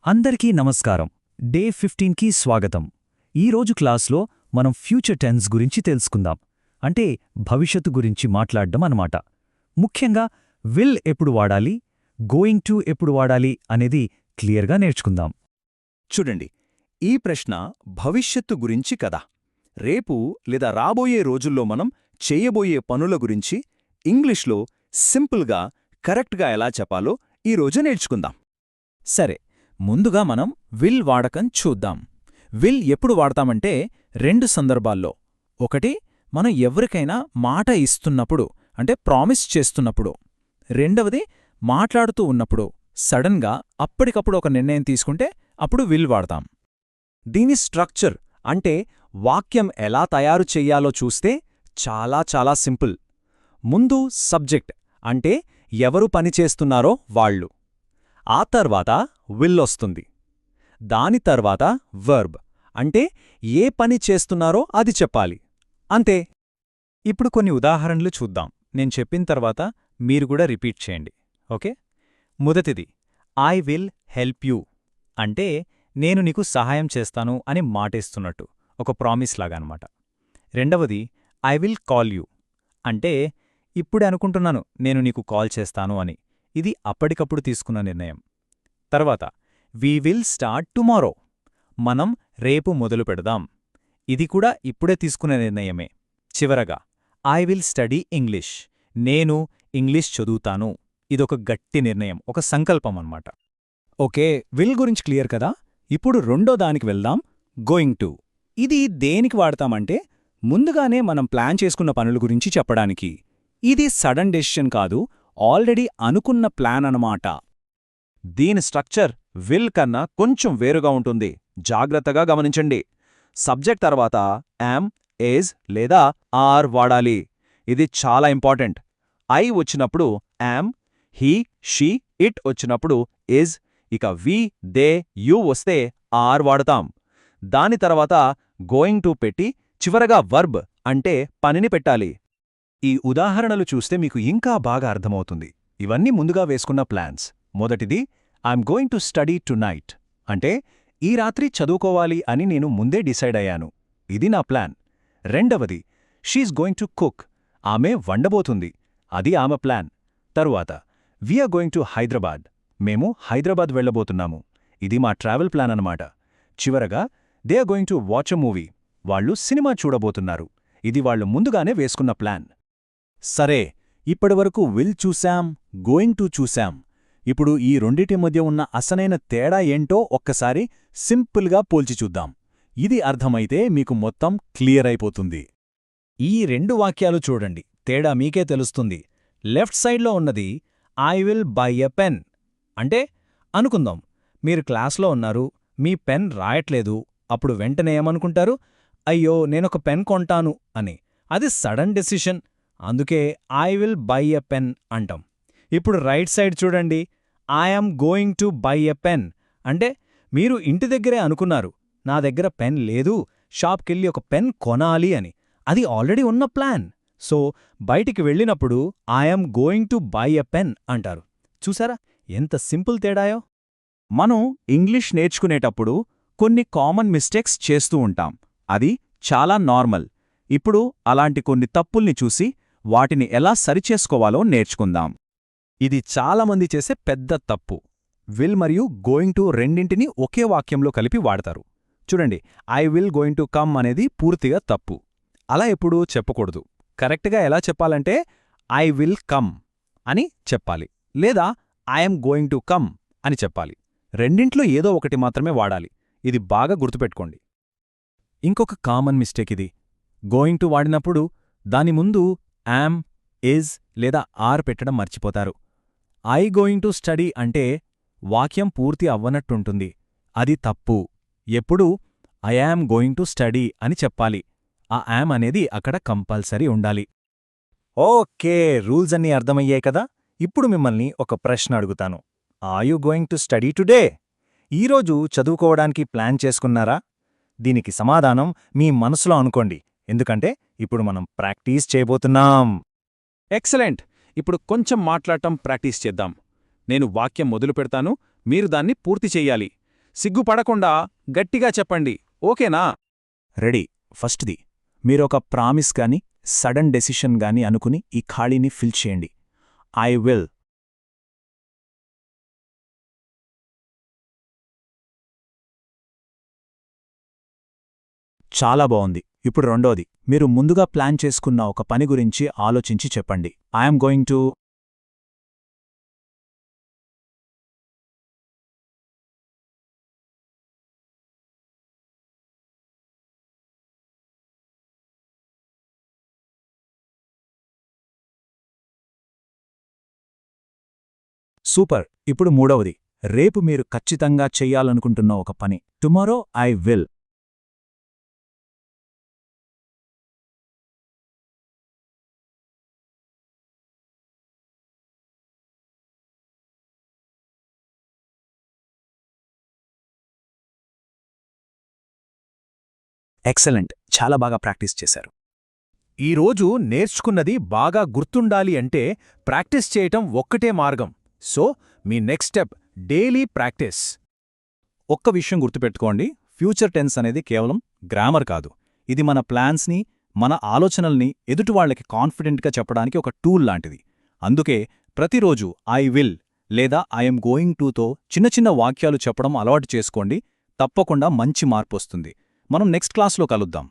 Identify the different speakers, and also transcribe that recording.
Speaker 1: అందరికీ నమస్కారం. డే 15కి స్వాగతం. ఈరోజు క్లాస్లో మనం ఫ్యూచర్ టెన్స్ గురించి తెలుసుకుందాం. అంటే భవిష్యత్తు గురించి మాట్లాడ్డం అన్నమాట. ముఖ్యంగా విల్ ఎప్పుడు వాడాలి, గోయింగ్ టు ఎప్పుడు వాడాలి అనేది క్లియర్గా నేర్చుకుందాం.
Speaker 2: చూడండి, ఈ ప్రశ్న భవిష్యత్తు గురించి కదా. రేపు లేదా రాబోయే రోజుల్లో మనం చేయబోయే పనుల గురించి ఇంగ్లీష్లో సింపుల్గా కరెక్ట్గా ఎలా చెప్పాలో ఈరోజు నేర్చుకుందాం. సరే, ముందుగా మనం విల్ వాడకం చూద్దాం. విల్ ఎప్పుడు వాడతామంటే రెండు సందర్భాల్లో. ఒకటి, మనం ఎవరికైనా మాట ఇస్తున్నప్పుడు, అంటే ప్రామిస్ చేస్తున్నప్పుడు. రెండవది, మాట్లాడుతూ ఉన్నప్పుడు సడన్గా అప్పటికప్పుడు ఒక నిర్ణయం తీసుకుంటే అప్పుడు విల్ వాడతాం. దీని స్ట్రక్చర్ అంటే వాక్యం ఎలా తయారు చెయ్యాలో చూస్తే చాలా సింపుల్. ముందు సబ్జెక్ట్ అంటే ఎవరు పనిచేస్తున్నారో వాళ్ళు. ఆ తర్వాత విల్ వస్తుంది. దాని తర్వాత వర్బ్ అంటే ఏ పని చేస్తున్నారో అది చెప్పాలి. అంతే. ఇప్పుడు కొన్ని ఉదాహరణలు చూద్దాం. నేను చెప్పిన తర్వాత మీరు కూడా రిపీట్ చేయండి, ఓకే? మొదటిది, ఐ విల్ హెల్ప్ యూ అంటే నేను నీకు సహాయం చేస్తాను అని మాటేస్తున్నట్టు, ఒక ప్రామిస్ లాగా అనమాట. రెండవది, ఐ విల్ కాల్ యూ అంటే ఇప్పుడే అనుకుంటున్నాను నేను నీకు కాల్ చేస్తాను అని. ఇది అప్పటికప్పుడు తీసుకున్న నిర్ణయం. తర్వాత, వీ విల్ స్టార్ట్ టుమారో మనం రేపు మొదలు పెడదాం. ఇది కూడా ఇప్పుడే తీసుకునే నిర్ణయమే. చివరగా, ఐ విల్ స్టడీ ఇంగ్లీష్ నేను ఇంగ్లీష్ చదువుతాను. ఇదొక గట్టి నిర్ణయం, ఒక సంకల్పం అన్నమాట. ఓకే, విల్ గురించి క్లియర్ కదా. ఇప్పుడు రెండో దానికి వెళ్దాం, గోయింగ్ టు. ఇది దేనికి వాడతామంటే ముందుగానే మనం ప్లాన్ చేసుకున్న పనుల గురించి చెప్పడానికి. ఇది సడన్ డెసిషన్ కాదు, ఆల్రెడీ అనుకున్న ప్లాన్ అన్నమాట. దీని స్ట్రక్చర్ విల్ కన్నా కొంచెం వేరుగా ఉంటుంది. జాగ్రత్తగా గమనించండి. సబ్జెక్ట్ తర్వాత యామ్, ఏజ్ లేదా ఆర్ వాడాలి. ఇది చాలా ఇంపార్టెంట్. ఐ వచ్చినప్పుడు యామ్, హీ, షీ, ఇట్ వచ్చినప్పుడు ఇజ్, ఇక వి, దే, యూ వస్తే ఆర్ వాడతాం. దాని తర్వాత గోయింగ్ టు పెట్టి చివరగా వర్బ్ అంటే పనిని పెట్టాలి. ఈ ఉదాహరణలు చూస్తే మీకు ఇంకా బాగా అర్థమవుతుంది. ఇవన్నీ ముందుగా వేసుకున్న ప్లాన్స్. మొదటిది, I'm going to study tonight అంటే ఈ రాత్రి చదువుకోవాలి అని నేను ముందే డిసైడ్ అయ్యాను. ఇది నా ప్లాన్. రెండవది, షీఈస్ గోయింగ్ టు కుక్ ఆమె వండబోతుంది. అది ఆమె ప్లాన్. తరువాత, వీఆర్ గోయింగ్ టు హైదరాబాద్ మేము హైదరాబాద్ వెళ్లబోతున్నాము. ఇది మా ట్రావెల్ ప్లాన్ అన్నమాట. చివరగా, they are going to watch a movie వాళ్ళు సినిమా చూడబోతున్నారు. ఇది వాళ్ళు ముందుగానే వేసుకున్న ప్లాన్. సరే, ఇప్పటివరకు విల్ చూశాం, గోయింగ్ టు చూశాం. ఇప్పుడు ఈ రెండిటి మధ్య ఉన్న అసలైన తేడా ఏంటో ఒక్కసారి సింపుల్గా పోల్చి చూద్దాం. ఇది అర్థమైతే మీకు మొత్తం క్లియర్ అయిపోతుంది. ఈ రెండు వాక్యాలు చూడండి, తేడా మీకే తెలుస్తుంది. లెఫ్ట్ సైడ్లో ఉన్నది I will buy a pen అంటే అనుకుందాం, మీరు క్లాస్లో ఉన్నారు, మీ పెన్ రాయట్లేదు. అప్పుడు వెంటనే ఏమనుకుంటారు? అయ్యో, నేనొక పెన్ కొంటాను అని. అది సడన్ డెసిషన్, అందుకే I will buy a pen అంటాం. ఇప్పుడు రైట్ సైడ్ చూడండి, I'm going to buy a pen అంటే మీరు ఇంటి దగ్గరే అనుకున్నారు, నా దగ్గర పెన్ లేదు, షాప్కెళ్ళి ఒక పెన్ కొనాలి అని. అది ఆల్రెడీ ఉన్న ప్లాన్. సో బయటికి వెళ్ళినప్పుడు I'm going to buy a pen అంటారు. చూసారా ఎంత సింపుల్ తేడాయో? మనం ఇంగ్లీష్ నేర్చుకునేటప్పుడు కొన్ని కామన్ మిస్టేక్స్ చేస్తూ ఉంటాం. అది చాలా నార్మల్. ఇప్పుడు అలాంటి కొన్ని తప్పుల్ని చూసి వాటిని ఎలా సరిచేసుకోవాలో నేర్చుకుందాం. ఇది చాలామంది చేసే పెద్ద తప్పు. విల్ మరియు గోయింగ్ టు రెండింటినీ ఒకే వాక్యంలో కలిపి వాడతారు. చూడండి, I will going to come అనేది పూర్తిగా తప్పు. అలా ఎప్పుడూ చెప్పకూడదు. కరెక్ట్గా ఎలా చెప్పాలంటే ఐ విల్ కమ్ అని చెప్పాలి, లేదా ఐఎమ్ గోయింగ్ టు కమ్ అని చెప్పాలి. రెండింట్లో ఏదో ఒకటి మాత్రమే వాడాలి. ఇది బాగా గుర్తుపెట్టుకోండి. ఇంకొక కామన్ మిస్టేక్ ఇది. గోయింగ్ టు వాడినప్పుడు దాని ముందు యామ్, ఇజ్ లేదా ఆర్ పెట్టడం మర్చిపోతారు. ఐ గోయింగ్ టు స్టడీ అంటే వాక్యం పూర్తి అవ్వనట్టుంటుంది. అది తప్పు. ఎప్పుడూ I am going to study అని చెప్పాలి. ఆ యామ్ అనేది అక్కడ కంపల్సరీ ఉండాలి. ఓకే, రూల్స్ అన్నీ అర్థమయ్యాయి కదా. ఇప్పుడు మిమ్మల్ని ఒక ప్రశ్న అడుగుతాను. Are you going to study today? ఈరోజు చదువుకోవడానికి ప్లాన్ చేసుకున్నారా? దీనికి సమాధానం మీ మనసులో అనుకోండి, ఎందుకంటే ఇప్పుడు మనం ప్రాక్టీస్ చేయబోతున్నాం. ఎక్సలెంట్. ఇప్పుడు కొంచెం మాట్లాడటం ప్రాక్టీస్ చేద్దాం. నేను వాక్యం మొదలు పెడతాను, మీరు దాన్ని పూర్తి చెయ్యాలి.
Speaker 3: సిగ్గుపడకుండా గట్టిగా చెప్పండి, ఓకేనా?
Speaker 2: రెడీ. ఫస్ట్ది, మీరొక ప్రామిస్ గాని సడన్ డెసిషన్ గాని అనుకుని ఈ ఖాళీని ఫిల్ చేయండి. I will. చాలా బావుంది. ఇప్పుడు రెండోది, మీరు ముందుగా ప్లాన్ చేసుకున్న ఒక పని గురించి ఆలోచించి చెప్పండి. I'm going to. సూపర్. ఇప్పుడు మూడవది, రేపు మీరు ఖచ్చితంగా చెయ్యాలనుకుంటున్న ఒక పని. Tomorrow I will. ఎక్సలెంట్. చాలా బాగా ప్రాక్టీస్ చేశారు.
Speaker 3: ఈరోజు నేర్చుకున్నది బాగా గుర్తుండాలి అంటే ప్రాక్టీస్ చేయటం ఒక్కటే మార్గం. సో, మీ నెక్స్ట్ స్టెప్ డైలీ ప్రాక్టీస్.
Speaker 2: ఒక్క విషయం గుర్తుపెట్టుకోండి, ఫ్యూచర్ టెన్స్ అనేది కేవలం గ్రామర్ కాదు. ఇది మన ప్లాన్స్ని, మన ఆలోచనల్ని ఎదుటివాళ్లకి కాన్ఫిడెంట్గా చెప్పడానికి ఒక టూల్ లాంటిది. అందుకే ప్రతిరోజు ఐ విల్ లేదా ఐఎమ్ గోయింగ్ టుతో చిన్న చిన్న వాక్యాలు చెప్పడం అలవాటు చేసుకోండి. తప్పకుండా మంచి మార్పొస్తుంది. మనం నెక్స్ట్ క్లాస్లో కలుద్దాం.